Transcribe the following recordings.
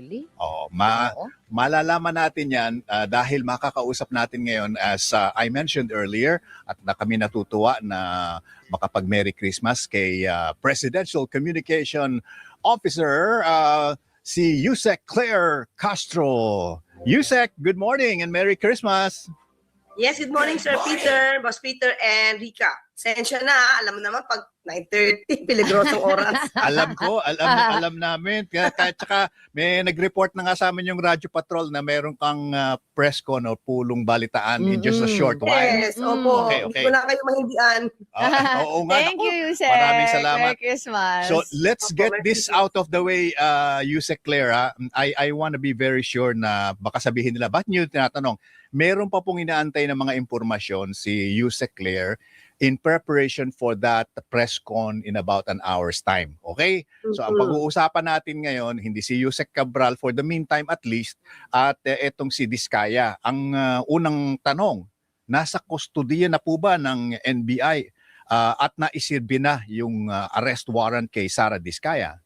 Really? Oo, Oo. malalaman natin yan dahil makakausap natin ngayon as I mentioned earlier at na kami natutuwa na makapag-Merry Christmas kay Presidential Communication Officer si Yusek Claire Castro. Yusek, good morning and Merry Christmas! Yes, good morning, Sir Peter, Boss Peter, and Rika. Sensya na, alam mo naman, pag 9:30, peligrosong oras. Alam namin. Kahit saka may nag-report na nga sa amin yung Radyo Patrol na meron kang press con o pulong balitaan in just a short while. Yes, opo. Okay. Hindi ko na kayo mahindian. Oo nga. Thank Naku, you, Yusek. Maraming salamat. Merry Christmas. So let's Opo, get Merry this Christmas. out of the way, Yusek Claire. I want to be very sure na baka sabihin nila, ba't niyo tinatanong? Meron pa pong inaantay ng mga impormasyon si Yusek Claire in preparation for that press con in about an hour's time. Okay? So ang pag-uusapan natin ngayon, hindi si Yusek Cabral for the meantime at least, at etong si Diskaya. Ang unang tanong, nasa kustodiya na po ba ng NBI at naisirbi na yung arrest warrant kay Sara Diskaya?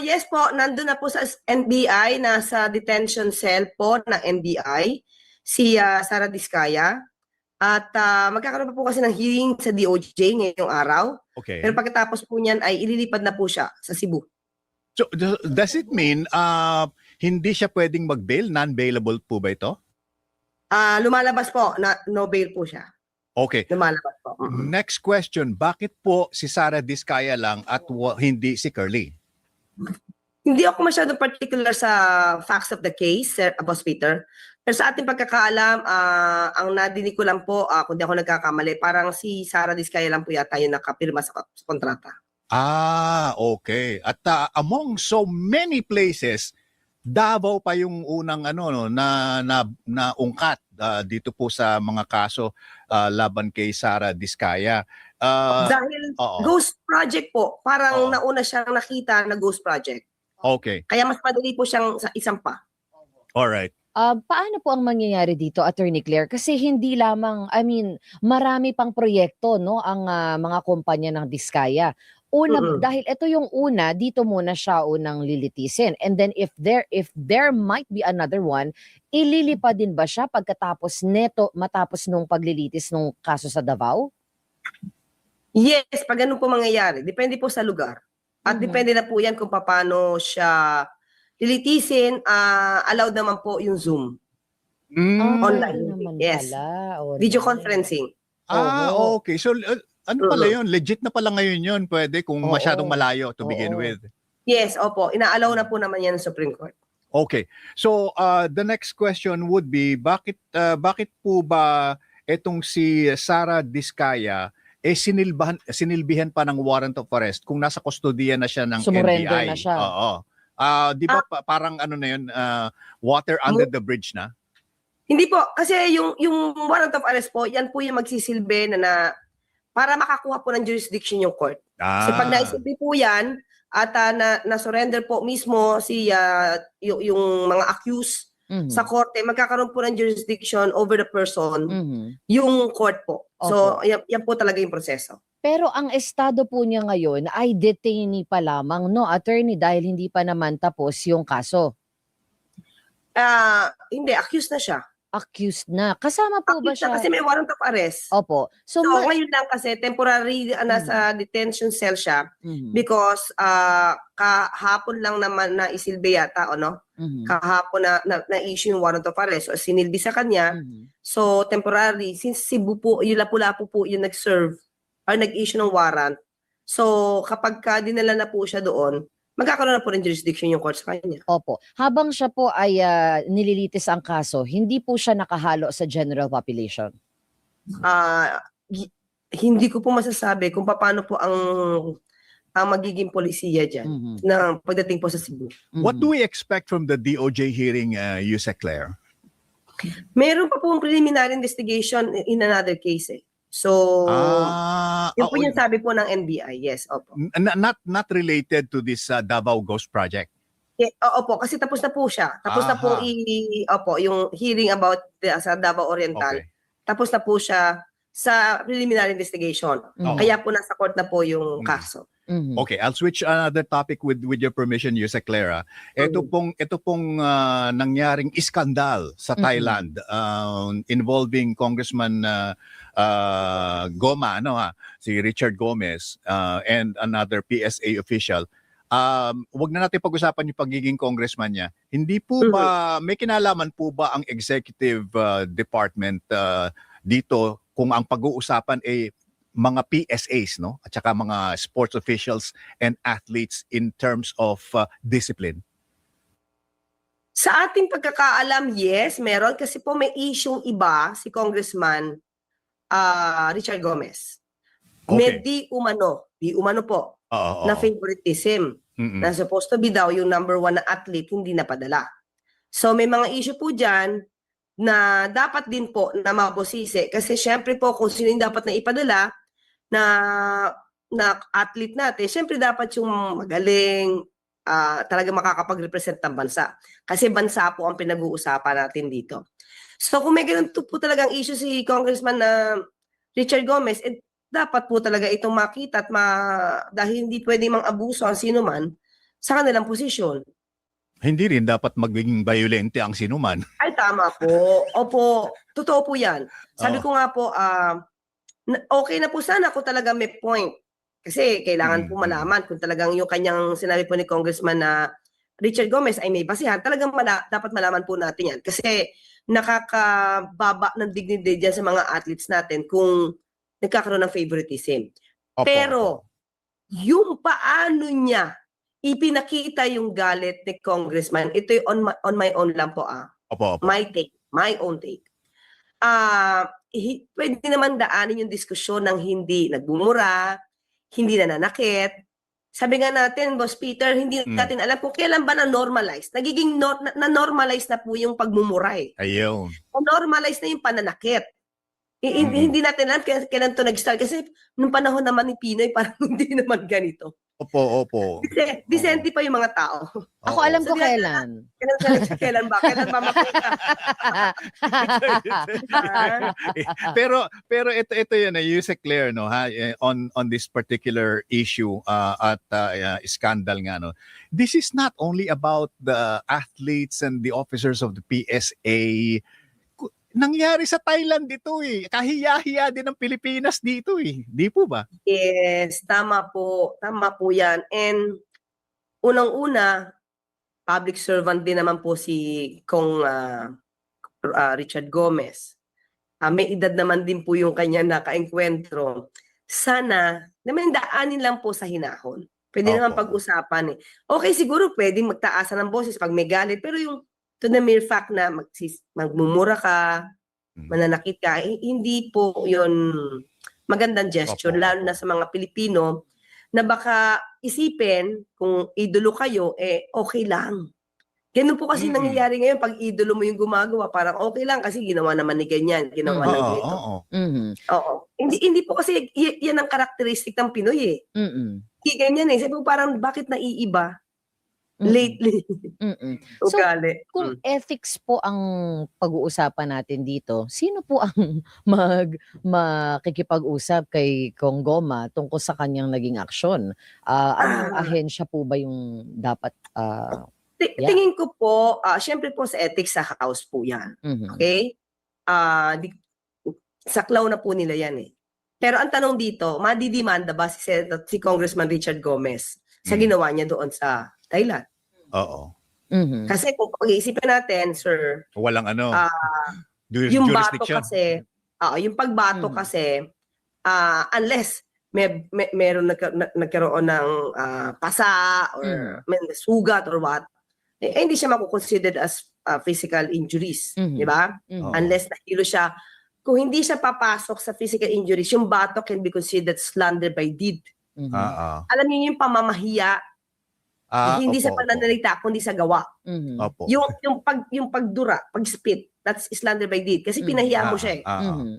Yes po, nandun na po sa NBI, nasa detention cell po ng NBI, si Sara Diskaya. At magkakaroon pa po kasi ng hearing sa DOJ ngayong araw. Okay. Pero pagkatapos po niyan ay ililipad na po siya sa Cebu. So does it mean hindi siya pwedeng mag-bail? Non-bailable po ba ito? Lumalabas po, na no bail po siya. Okay. Lumalabas po. Next question, bakit po si Sara Diskaya lang at hindi si Curly? Hindi ako masyadong particular sa facts of the case, Sir Boss Peter. Pero sa ating pagkakaalam, ang nadinig ko lang po, kung di ako nagkakamali, parang si Sara Diskaya lang po yata yung nakapirma sa kontrata. Okay. At among so many places, Davao pa yung unang na ungkat dito po sa mga kaso laban kay Sara Diskaya. Dahil oo. ghost project po, parang Oo. nauna siyang nakita na ghost project. Okay. Kaya mas madali po siyang sa isang pa. All right. Paano po ang mangyayari dito, Attorney Claire? Kasi hindi lamang, marami pang proyekto, no, ang mga kumpanya ng Diskaya. Una, dahil ito yung una, dito muna siya unang lilitisin. And then if there might be another one, ililipad din ba siya pagkatapos matapos nung paglilitis nung kaso sa Davao? Yes, pag ganun po mangyayari. Depende po sa lugar. At depende na po yan kung paano siya lilitisin. Allowed naman po yung Zoom. Online. Pwede naman Yes. pala. Video conferencing. Okay. So ano pala yun? Legit na pala ngayon yun. Pwede kung masyadong malayo to begin with. Yes, opo. Ina-allow na po naman yan ng Supreme Court. Okay. So the next question would be, bakit po ba etong si Sara Diskaya sinilbihan pa ng warrant of arrest kung nasa kustodiya na siya ng Sumurrender NBI? na siya. Oo. Di ba parang ano na yun, water under the bridge na? Hindi po. Kasi yung warrant of arrest po, yan po yung magsisilbi na para makakuha po ng jurisdiction yung court. Kasi pag naisilbi po yan, at na-surrender po mismo yung mga accused sa korte, magkakaroon po ng jurisdiction over the person, yung court po. So, yan po talaga yung proseso. Pero ang estado po niya ngayon ay detainee pa lamang, no, Attorney, dahil hindi pa naman tapos yung kaso. Hindi, accused na siya. Accused na. Kasama po ba Accused siya? na kasi may warrant of arrest. Opo. So, So, ngayon lang kasi temporary nasa detention cell siya because kahapon lang naman na isilbi yata, kahapon na-issue yung warrant of arrest. So, sinilbi sa kanya. So, temporary, since Cebu po, yung Lapu-Lapu po yung nag-serve or nag-issue ng warrant. So, kapag dinala na po siya doon, magkakaroon na po ng jurisdiction yung court sa kanya. Opo. Habang siya po ay nililitis ang kaso, hindi po siya nakahalo sa general population. Hindi ko po masasabi kung paano po ang magiging polisiya dyan na pagdating po sa Cebu. What do we expect from the DOJ hearing, Yusek Claire? Meron pa pong preliminary investigation in another case eh. So, yun po yung sabi po ng NBI. Yes, opo. Not related to this Davao Ghost Project? Opo, kasi tapos na po siya. Tapos na po yung hearing about sa Davao Oriental. Okay. Tapos na po siya sa preliminary investigation. Kaya po nasa court na po yung kaso. Mhm. Okay, I'll switch another topic with your permission, Yusek Clara. Ito pong nangyaring iskandal sa Thailand involving Congressman Goma, si Richard Gomez and another PSA official. Wag na natin pag-usapan yung pagiging congressman niya. Hindi po ba may kinalaman po ba ang executive department dito kung ang pag-uusapan ay mga PSAs, no? At saka mga sports officials and athletes in terms of discipline? Sa ating pagkakaalam, yes, meron. Kasi po may issue iba si Congressman Richard Gomez. May Okay. di umano po, Oo. na favoritism. Na supposed to be daw yung number 1 na athlete, hindi napadala. So may mga issue po dyan na dapat din po na mabosise. Kasi syempre po kung sino yung dapat na ipadala na athlete natin, syempre dapat yung magaling, talaga makakapag-represent ng bansa. Kasi bansa po ang pinag-uusapan natin dito. So kung may ganun po talagang issue si Congressman Richard Gomez, dapat po talaga itong makita at dahil hindi pwede mang-abuso ang sino man sa kanilang posisyon. Hindi rin dapat maging violente ang sinuman. Ay, tama po. Opo, totoo po yan. Sabi ko nga po, okay na po sana kung talaga may point. Kasi kailangan po malaman kung talagang yung kanyang sinabi po ni Congressman na Richard Gomez ay may basihan. Talagang dapat malaman po natin yan. Kasi nakakababa ng dignity dyan sa mga athletes natin kung nagkakaroon ng favoritism. Opo, Pero, yung paano niya ipinakita yung galit ni Congressman, ito yung on my own lang po Opo. my own take. Pwede naman daanin yung diskusyon ng hindi nagmumura, hindi nananakit. Sabi nga natin, Boss Peter, hindi natin alam kung kailan ba na-normalize. Nagiging na-normalize na po yung pagmumuray. Ayun. Na-normalize na yung pananakit. Hindi natin alam kailan to nag-start. Kasi nung panahon naman ni Pinoy, parang hindi naman ganito. Opo. Decente pa yung mga tao. Ako alam ko kailan. Kailan ba? Kailan ba makita? pero ito yun, Yusek Claire, no, ha, on this particular issue at scandal nga, no. This is not only about the athletes and the officers of the PSA. Nangyari sa Thailand dito Kahiya-hiya din ng Pilipinas dito Di po ba? Yes, tama po. Tama po yan. And unang-una, public servant din naman po si Kong Richard Gomez. May edad naman din po yung kanya nakaengkwentro. Sana, naman daanin lang po sa hinahon. Pwede naman pag-usapan Okay, siguro pwede magtaasan ng boses pag may galit. Pero yung to the mere fact na magmumura ka, mananakit ka, hindi po yun magandang gesture, lalo na sa mga Pilipino na baka isipin kung idolo kayo, okay lang. Ganun po kasi nangyayari ngayon pag idolo mo yung gumagawa, parang okay lang kasi ginawa naman ni ganyan, ginawa ng ganito. Oo. Hindi po kasi yan ang karakteristik ng Pinoy Hindi ganyan Sabi ko parang bakit naiiba? Lately. So, kung ethics po ang pag-uusapan natin dito, sino po ang makikipag-usap kay Kong Goma tungkol sa kanyang naging aksyon? Anong ahensya po ba yung dapat? Tingin ko po, syempre po sa ethics sa House po yan. Okay? Saklaw na po nila yan Pero ang tanong dito, madidimanda ba si Congressman Richard Gomez sa ginawa niya doon sa Thailand? Oo. Kasi kung pag-iisipin natin, sir, walang yung bato kasi, yung pagbato kasi, unless meron nagkaroon ng pasa or sugat or what, hindi siya makukonsidered as physical injuries, di ba? Unless nahilo siya. Kung hindi siya papasok sa physical injuries, yung bato can be considered slander by deed. Alam niyo yung pamamahiya, hindi sa pananalita, kundi sa gawa. Yung pagdura, pag-spit, that's slander by deed. Kasi pinahiya mo siya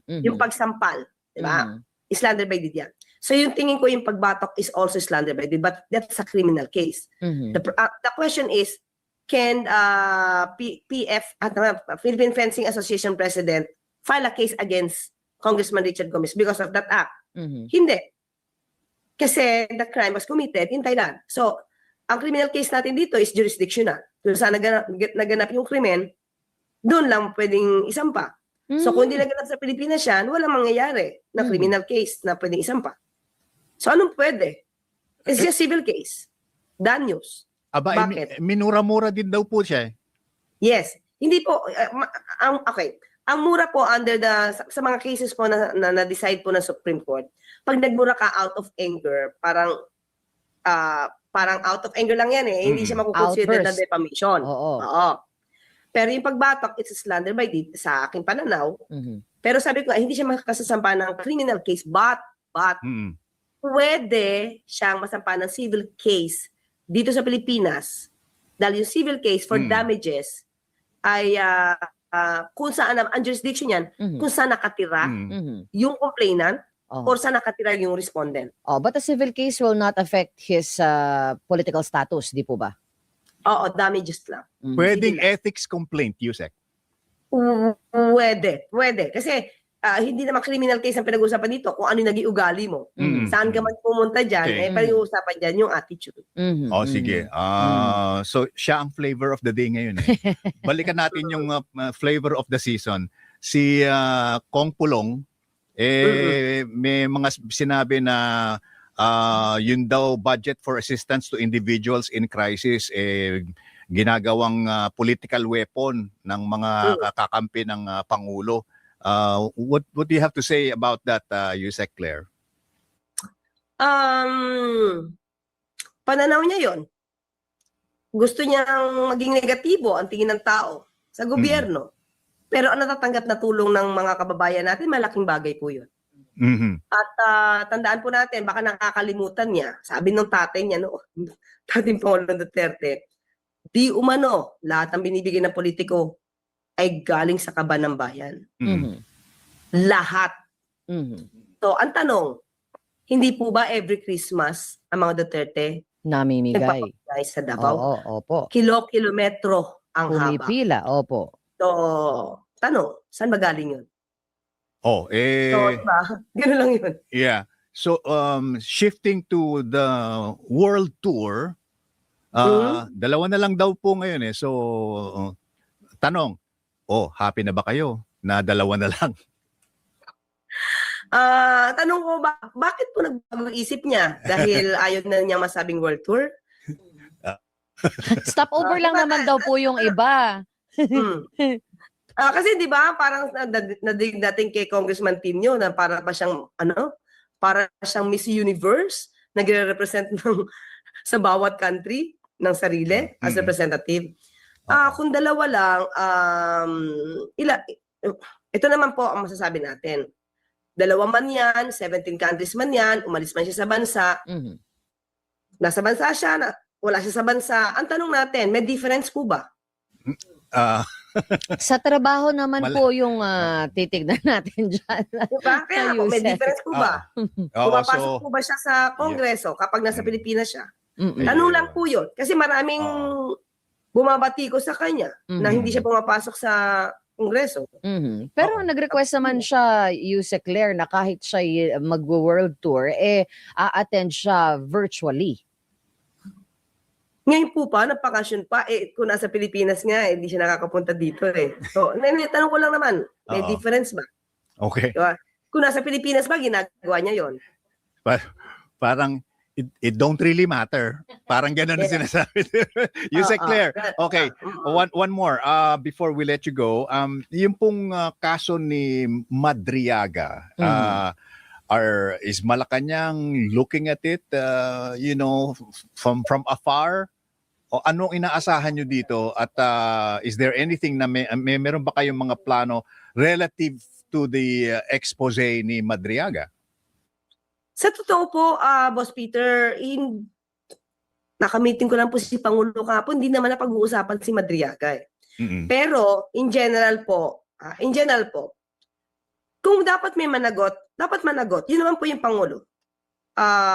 Yung pagsampal, di ba? Slander by deed yan. So yung tingin ko yung pagbatok is also slander by deed, but that's a criminal case. The question is, can Philippine Fencing Association President file a case against Congressman Richard Gomez because of that act? Hindi. Kasi the crime was committed in Thailand. So, ang criminal case natin dito is jurisdictional. Kung saan naganap yung krimen, doon lang pwedeng isampa. So, kung hindi naganap sa Pilipinas yan, walang mangyayari na criminal case na pwedeng isampa. So, anong pwede? It's just civil case. Danyos. Aba, Bakit? minura-mura din daw po siya. Yes. Hindi po, okay. Ang mura po under sa mga cases po na-decide po ng Supreme Court, pag nagmura ka out of anger, parang out of anger lang yan eh. Hindi siya makukonsider na defamation. Oo. Pero yung pagbatok, it's a slander by deed sa aking pananaw. Pero sabi ko, hindi siya makasasampa ng criminal case, but pwede siyang masampa ng civil case dito sa Pilipinas. Dahil yung civil case for damages ay kung saan ang jurisdiction yan, kung saan nakatira yung complainant or saan nakatira yung respondent. But the civil case will not affect his political status, di po ba? Oo, damages lang. Pwedeng ethics complaint, Yusek. Pwede. Kasi hindi naman criminal case ang pinag-uusapan dito kung ano yung naging ugali mo. Saan ka man pumunta dyan, pinag-uusapan dyan yung attitude. Sige. So, siya ang flavor of the day ngayon. Balikan natin yung flavor of the season. Si Kong Pulong, may mga sinabi na yun daw budget for assistance to individuals in crisis, ginagawang political weapon ng mga kakampi ng Pangulo. What do you have to say about that, Yusek Claire? Pananaw niya yon. Gusto niyang maging negatibo ang tingin ng tao sa gobyerno. Pero ang natatanggap na tulong ng mga kababayan natin, malaking bagay po yun. At tandaan po natin, baka nakakalimutan niya, sabi ng tatay niya, dating Pangulong Duterte, di umano, lahat ng binibigay ng politiko ay galing sa kaban ng bayan. Lahat. So, ang tanong, hindi po ba every Christmas ang mga Duterte namimigay nagpapagay sa Davao? Opo. Kilometro ang haba. Pumipila, opo. So, tanong, saan ba galing yun? So, diba? Gano'n lang yun. Yeah. So, shifting to the world tour, dalawa na lang daw po ngayon eh. So, tanong, happy na ba kayo na dalawa na lang? Tanong ko, bakit po nagbago isip niya? Dahil ayaw na niya masabing world tour? Stopover lang naman daw po yung iba. Kasi di ba parang dating kay Congressman Tinio na para pa siyang para siyang Miss Universe, nagre-represent sa bawat country ng sarili as representative. Kung dalawa lang, ito naman po ang masasabi natin. Dalawa man yan, 17 countries man yan, umalis man siya sa bansa, nasa bansa siya, wala siya sa bansa. Ang tanong natin, may difference po ba? Sa trabaho naman po yung titignan natin dyan. Diba? Kaya po, may difference po ba? Pumapasok po ba siya sa Kongreso kapag nasa Pilipinas siya? Tanong lang po yun. Kasi maraming bumabati ko sa kanya na hindi siya pumapasok sa Kongreso. Pero nag-request naman siya, Yusek Claire, na kahit siya mag-world tour, a-attend siya virtually. Ngayon po pa, napakasyon pa, kung nasa Pilipinas nga, hindi siya nakakapunta dito eh. So, tanong ko lang naman, may difference ba? Okay. Diba? Kung nasa Pilipinas ba, ginagawa niya yon? Parang, it don't really matter. Parang ganun ang sinasabi. Yusek Claire. Okay, one more before we let you go. Yung pong kaso ni Madriaga, is Malacanang looking at it, from afar? O anong inaasahan nyo dito? At is there anything na meron ba kayong mga plano relative to the expose ni Madriaga? Sa totoo po, Boss Peter, nakamiting ko lang po si Pangulo kahapon, hindi naman napag-uusapan si Madriaga eh. Pero in general po, kung dapat may managot, dapat managot. Yun naman po yung Pangulo.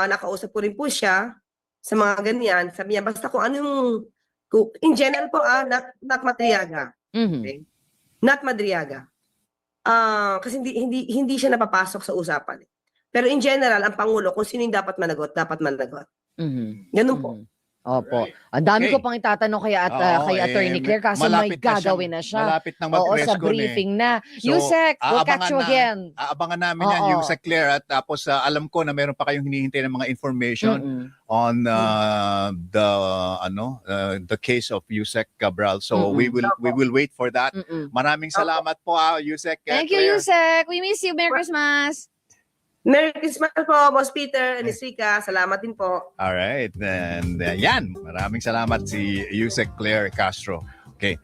Nakausap ko rin po siya sa mga ganyan. Sabi niya, basta kung anong, in general po, not Madriaga. Okay? Not Madriaga. Kasi hindi siya napapasok sa usapan. Pero in general, ang Pangulo, kung sino yung dapat managot, dapat managot. Ganun po. Opo. Right. Ang dami Okay. ko pang itatanong kay, kay Attorney Claire kaso may malapit na gagawin na siya. Malapit nang Oo, mag-press sa con briefing na. So, Yusek, we'll catch you again. Aabangan namin yan, Oo. Yusek Claire. At tapos alam ko na meron pa kayong hinihintay ng mga information on the case of Yusek Cabral. So we will wait for that. Maraming salamat po, Yusek Thank you, Claire. Yusek. We miss you. Merry Christmas. Merry Christmas po, Boss Peter and Rika. Salamat din po. All right. And yan, maraming salamat si Yusek Claire Castro. Okay.